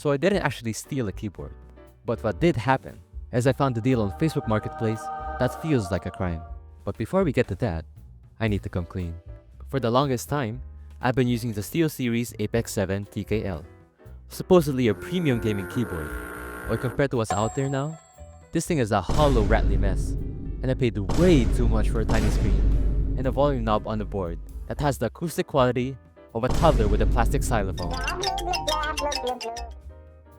so I didn't actually steal a keyboard. But what did happen is I found a deal on Facebook Marketplace that feels like a crime. But before we get to that, I need to come clean. For the longest time, I've been using the SteelSeries Apex 7 TKL, supposedly a premium gaming keyboard. But compared to what's out there now, this thing is a hollow rattly mess, and I paid way too much for a tiny screen and a volume knob on the board that has the acoustic quality of a toddler with a plastic xylophone.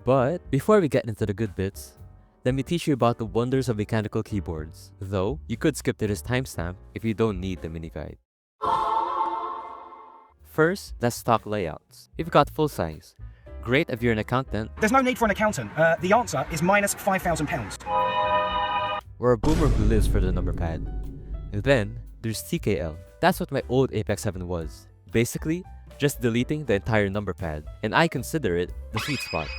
But before we get into the good bits, let me teach you about the wonders of mechanical keyboards, though you could skip to this timestamp if you don't need the mini guide. First, let's talk layouts. If you've got full size, great if you're an accountant. There's no need for an accountant. The answer is minus £5,000. Or a boomer who lives for the number pad. Then, there's TKL. That's what my old Apex 7 was. Basically, just deleting the entire number pad, and I consider it the sweet spot.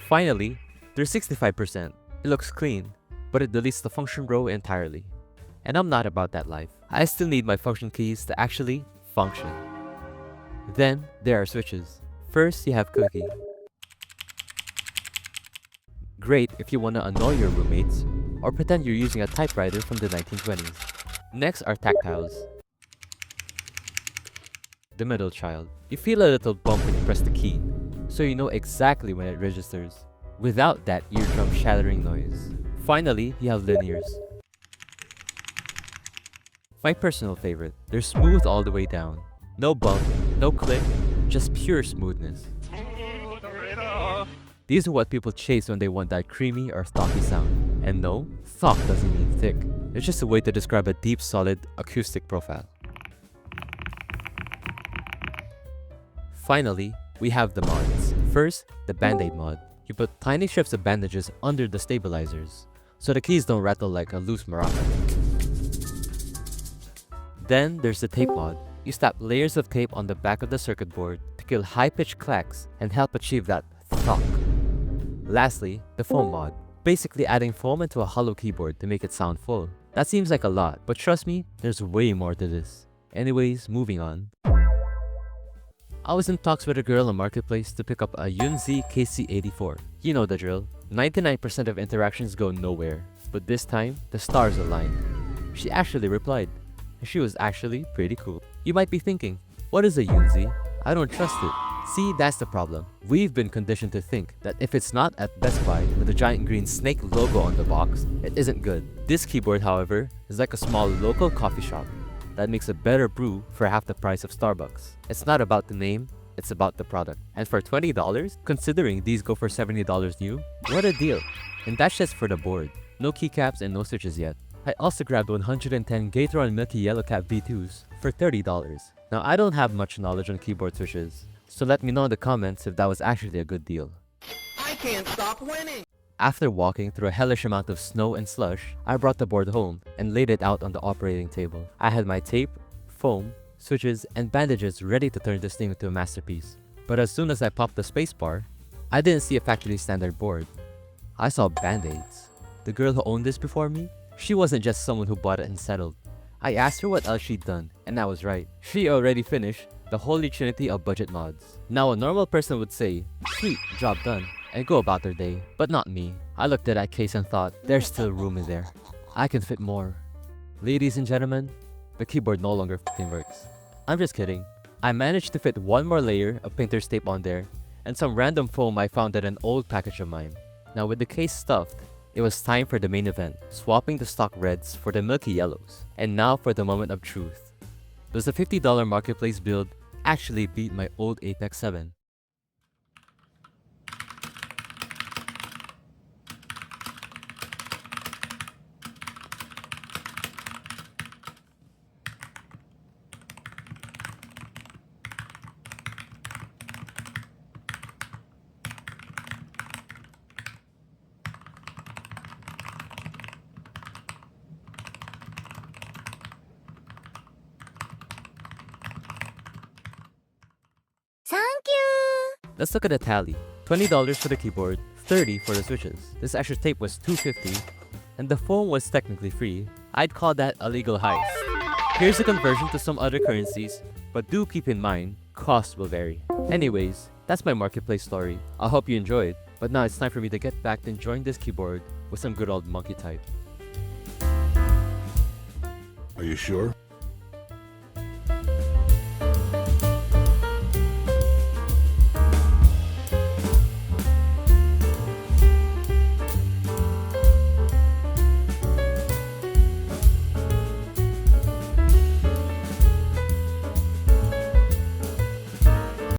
Finally, there's 65%. It looks clean, but it deletes the function row entirely. And I'm not about that life. I still need my function keys to actually function. Then, there are switches. First, you have Cookie. Great if you want to annoy your roommates or pretend you're using a typewriter from the 1920s. Next are Tactiles. The middle child. You feel a little bump when you press the key, so you know exactly when it registers, without that eardrum shattering noise. Finally, you have Linears. My personal favorite. They're smooth all the way down. No bump, no click, just pure smoothness. These are what people chase when they want that creamy or stocky sound. And no, stock doesn't mean thick. It's just a way to describe a deep, solid acoustic profile. Finally, we have the mods. First, the Band-Aid mod. You put tiny strips of bandages under the stabilizers, so the keys don't rattle like a loose maraca. Then there's the tape mod. You slap layers of tape on the back of the circuit board to kill high-pitched clacks and help achieve that thunk. Lastly, the foam mod. Basically adding foam into a hollow keyboard to make it sound full. That seems like a lot, but trust me, there's way more to this. Anyways, moving on. I was in talks with a girl on Marketplace to pick up a Yunzi KC84. You know the drill. 99% of interactions go nowhere, but this time, the stars aligned. She actually replied, and she was actually pretty cool. You might be thinking, what is a Yunzi? I don't trust it. See, that's the problem. We've been conditioned to think that if it's not at Best Buy with a giant green snake logo on the box, it isn't good. This keyboard, however, is like a small local coffee shop that makes a better brew for half the price of Starbucks. It's not about the name, it's about the product. And for $20, considering these go for $70 new, what a deal. And that's just for the board. No keycaps and no switches yet. I also grabbed 110 Gateron Milky Yellow Cap V2s for $30. Now I don't have much knowledge on keyboard switches, so let me know in the comments if that was actually a good deal. I can't stop winning! After walking through a hellish amount of snow and slush, I brought the board home and laid it out on the operating table. I had my tape, foam, switches, and bandages ready to turn this thing into a masterpiece. But as soon as I popped the spacebar, I didn't see a factory standard board. I saw band-aids. The girl who owned this before me, she wasn't just someone who bought it and settled. I asked her what else she'd done, and I was right. She already finished the holy trinity of budget mods. Now a normal person would say, sweet, job done, and go about their day, but not me. I looked at that case and thought, there's still room in there. I can fit more. Ladies and gentlemen, the keyboard no longer f***ing works. I'm just kidding. I managed to fit one more layer of painter's tape on there, and some random foam I found at an old package of mine. Now with the case stuffed, it was time for the main event, swapping the stock reds for the milky yellows. And now for the moment of truth. Does the $50 Marketplace build actually beat my old Apex 7? Let's look at the tally. $20 for the keyboard, $30 for the switches. This extra tape was $2.50, and the foam was technically free. I'd call that a legal heist. Here's a conversion to some other currencies, but do keep in mind, costs will vary. Anyways, That's my marketplace story. I hope you enjoyed, but now it's time for me to get back to enjoying this keyboard with some good old monkey type. Are you sure?